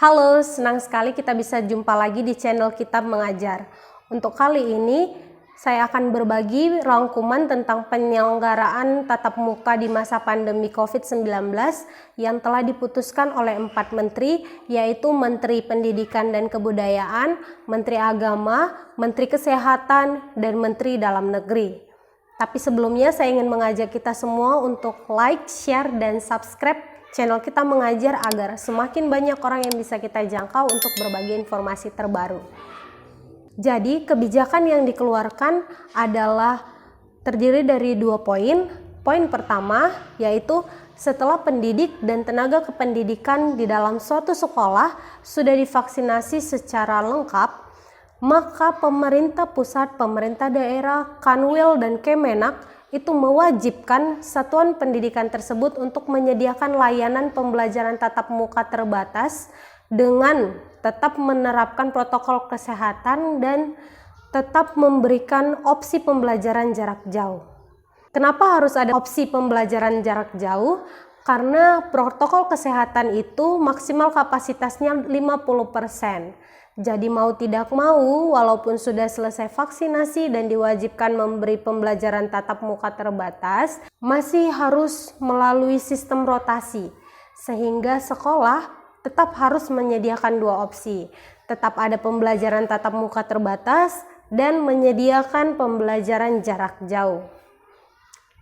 Halo, senang sekali kita bisa jumpa lagi di channel Kitab Mengajar. Untuk kali ini, saya akan berbagi rangkuman tentang penyelenggaraan tatap muka di masa pandemi COVID-19 yang telah diputuskan oleh 4 menteri, yaitu Menteri Pendidikan dan Kebudayaan, Menteri Agama, Menteri Kesehatan, dan Menteri Dalam Negeri. Tapi sebelumnya saya ingin mengajak kita semua untuk like, share, dan subscribe channel Kita Mengajar agar semakin banyak orang yang bisa kita jangkau untuk berbagi informasi terbaru. Jadi kebijakan yang dikeluarkan adalah terdiri dari 2 poin. Poin pertama yaitu setelah pendidik dan tenaga kependidikan di dalam suatu sekolah sudah divaksinasi secara lengkap, maka pemerintah pusat, pemerintah daerah, Kanwil, dan Kemenak itu mewajibkan satuan pendidikan tersebut untuk menyediakan layanan pembelajaran tatap muka terbatas dengan tetap menerapkan protokol kesehatan dan tetap memberikan opsi pembelajaran jarak jauh. Kenapa harus ada opsi pembelajaran jarak jauh? Karena protokol kesehatan itu maksimal kapasitasnya 50%. Jadi mau tidak mau, walaupun sudah selesai vaksinasi dan diwajibkan memberi pembelajaran tatap muka terbatas, masih harus melalui sistem rotasi. Sehingga sekolah tetap harus menyediakan 2 opsi. Tetap ada pembelajaran tatap muka terbatas dan menyediakan pembelajaran jarak jauh.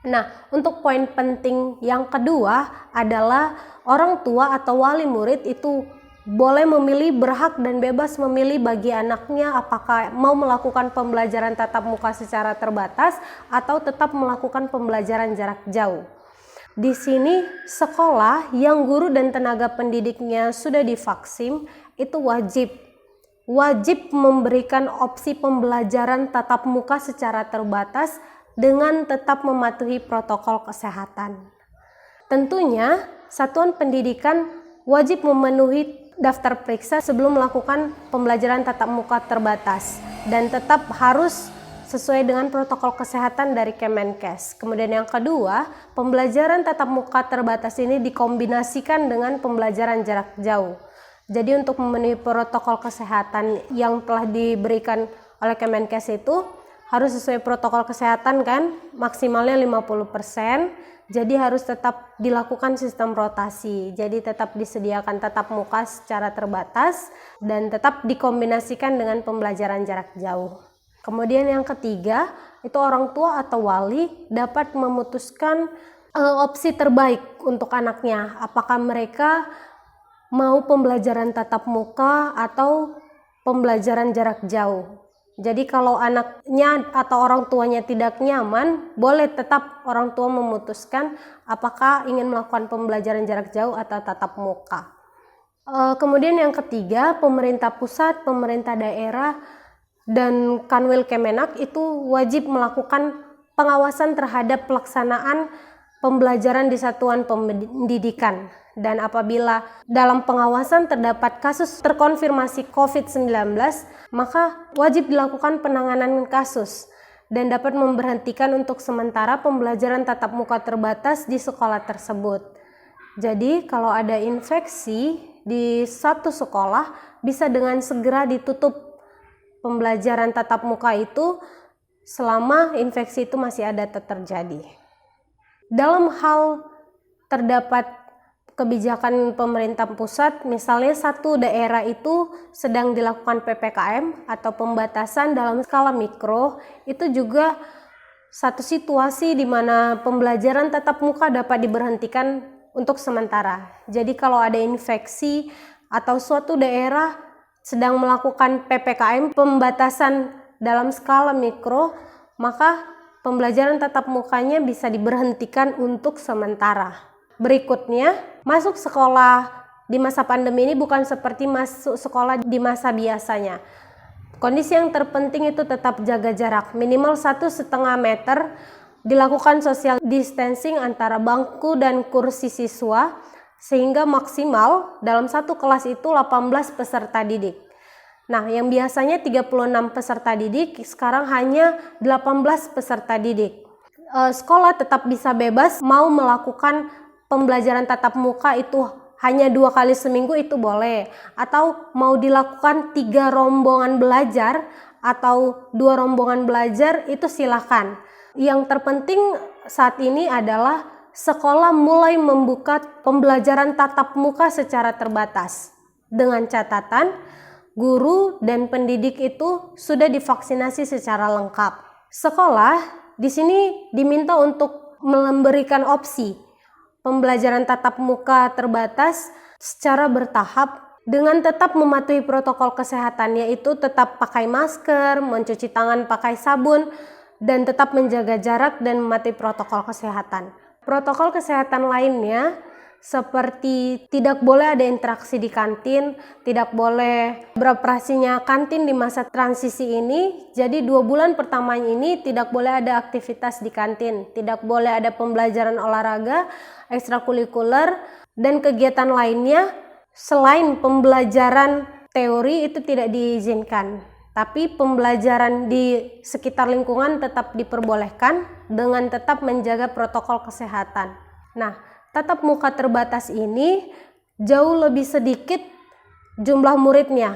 Nah, untuk poin penting yang kedua adalah orang tua atau wali murid itu boleh memilih, berhak dan bebas memilih bagi anaknya apakah mau melakukan pembelajaran tatap muka secara terbatas atau tetap melakukan pembelajaran jarak jauh. Di sini sekolah yang guru dan tenaga pendidiknya sudah divaksin itu wajib memberikan opsi pembelajaran tatap muka secara terbatas dengan tetap mematuhi protokol kesehatan. Tentunya satuan pendidikan wajib memenuhi daftar periksa sebelum melakukan pembelajaran tatap muka terbatas dan tetap harus sesuai dengan protokol kesehatan dari Kemenkes. Kemudian yang kedua, pembelajaran tatap muka terbatas ini dikombinasikan dengan pembelajaran jarak jauh. Jadi untuk memenuhi protokol kesehatan yang telah diberikan oleh Kemenkes itu harus sesuai protokol kesehatan kan, maksimalnya 50%. Jadi harus tetap dilakukan sistem rotasi. Jadi tetap disediakan tatap muka secara terbatas dan tetap dikombinasikan dengan pembelajaran jarak jauh. Kemudian yang ketiga, itu orang tua atau wali dapat memutuskan opsi terbaik untuk anaknya. Apakah mereka mau pembelajaran tatap muka atau pembelajaran jarak jauh. Jadi kalau anaknya atau orang tuanya tidak nyaman, boleh tetap orang tua memutuskan apakah ingin melakukan pembelajaran jarak jauh atau tatap muka. Kemudian yang ketiga, pemerintah pusat, pemerintah daerah, dan Kanwil Kemenak itu wajib melakukan pengawasan terhadap pelaksanaan pembelajaran di satuan pendidikan. Dan apabila dalam pengawasan terdapat kasus terkonfirmasi COVID-19, maka wajib dilakukan penanganan kasus dan dapat memberhentikan untuk sementara pembelajaran tatap muka terbatas di sekolah tersebut. Jadi kalau ada infeksi di satu sekolah, bisa dengan segera ditutup pembelajaran tatap muka itu selama infeksi itu masih ada terjadi. Dalam hal terdapat kebijakan pemerintah pusat, misalnya satu daerah itu sedang dilakukan PPKM atau pembatasan dalam skala mikro, itu juga satu situasi di mana pembelajaran tatap muka dapat diberhentikan untuk sementara. Jadi kalau ada infeksi atau suatu daerah sedang melakukan PPKM, pembatasan dalam skala mikro, maka pembelajaran tatap mukanya bisa diberhentikan untuk sementara. Berikutnya, masuk sekolah di masa pandemi ini bukan seperti masuk sekolah di masa biasanya. Kondisi yang terpenting itu tetap jaga jarak, minimal 1,5 meter, dilakukan social distancing antara bangku dan kursi siswa, sehingga maksimal dalam satu kelas itu 18 peserta didik. Nah, yang biasanya 36 peserta didik, sekarang hanya 18 peserta didik. Sekolah tetap bisa bebas mau melakukan pembelajaran tatap muka itu hanya 2 kali seminggu itu boleh, atau mau dilakukan 3 rombongan belajar atau 2 rombongan belajar itu silakan. Yang terpenting saat ini adalah sekolah mulai membuka pembelajaran tatap muka secara terbatas dengan catatan guru dan pendidik itu sudah divaksinasi secara lengkap. Sekolah di sini diminta untuk memberikan opsi pembelajaran tatap muka terbatas secara bertahap dengan tetap mematuhi protokol kesehatan, yaitu tetap pakai masker, mencuci tangan pakai sabun, dan tetap menjaga jarak dan mematuhi protokol kesehatan. Protokol kesehatan lainnya seperti tidak boleh ada interaksi di kantin, tidak boleh beroperasinya kantin di masa transisi ini. Jadi 2 bulan pertama ini tidak boleh ada aktivitas di kantin, tidak boleh ada pembelajaran olahraga, ekstrakurikuler, dan kegiatan lainnya selain pembelajaran teori itu tidak diizinkan. Tapi pembelajaran di sekitar lingkungan tetap diperbolehkan dengan tetap menjaga protokol kesehatan. Nah, tatap muka terbatas ini jauh lebih sedikit jumlah muridnya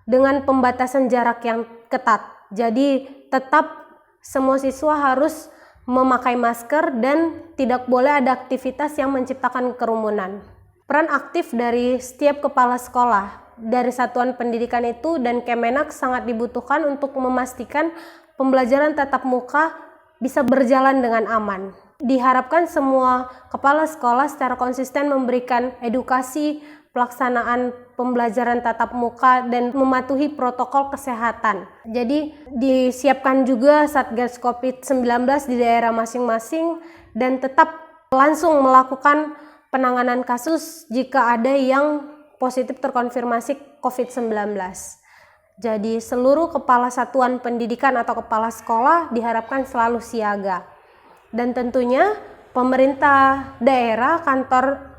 dengan pembatasan jarak yang ketat. Jadi tetap semua siswa harus memakai masker dan tidak boleh ada aktivitas yang menciptakan kerumunan. Peran aktif dari setiap kepala sekolah dari satuan pendidikan itu dan Kemenak sangat dibutuhkan untuk memastikan pembelajaran tatap muka bisa berjalan dengan aman. Diharapkan semua kepala sekolah secara konsisten memberikan edukasi pelaksanaan pembelajaran tatap muka dan mematuhi protokol kesehatan. Jadi disiapkan juga Satgas COVID-19 di daerah masing-masing dan tetap langsung melakukan penanganan kasus jika ada yang positif terkonfirmasi COVID-19. Jadi seluruh kepala satuan pendidikan atau kepala sekolah diharapkan selalu siaga. Dan tentunya pemerintah daerah, kantor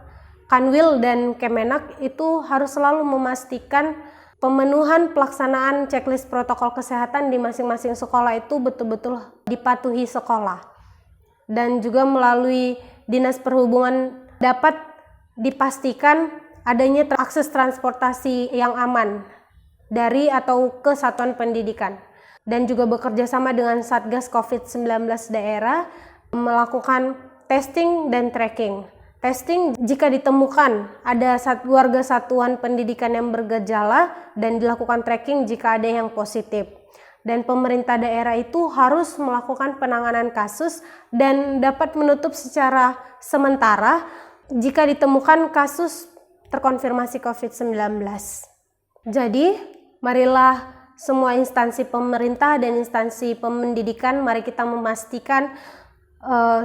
Kanwil dan Kemenak itu harus selalu memastikan pemenuhan pelaksanaan checklist protokol kesehatan di masing-masing sekolah itu betul-betul dipatuhi sekolah. Dan juga melalui Dinas Perhubungan dapat dipastikan adanya akses transportasi yang aman dari atau ke satuan pendidikan. Dan juga bekerja sama dengan Satgas COVID-19 daerah melakukan testing dan tracking. Testing jika ditemukan ada warga satuan pendidikan yang bergejala dan dilakukan tracking jika ada yang positif. Dan pemerintah daerah itu harus melakukan penanganan kasus dan dapat menutup secara sementara jika ditemukan kasus terkonfirmasi COVID-19. Jadi, marilah semua instansi pemerintah dan instansi pendidikan, mari kita memastikan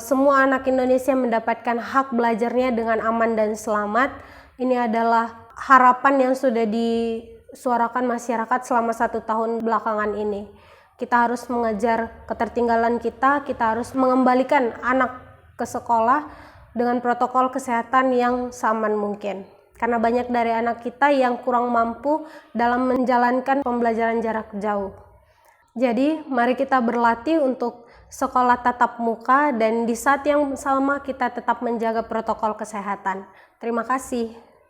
semua anak Indonesia mendapatkan hak belajarnya dengan aman dan selamat. Ini adalah harapan yang sudah disuarakan masyarakat selama 1 tahun belakangan ini. Kita harus mengejar ketertinggalan kita harus mengembalikan anak ke sekolah dengan protokol kesehatan yang seaman mungkin. Karena banyak dari anak kita yang kurang mampu dalam menjalankan pembelajaran jarak jauh. Jadi mari kita berlatih untuk sekolah tatap muka dan di saat yang sama kita tetap menjaga protokol kesehatan. Terima kasih.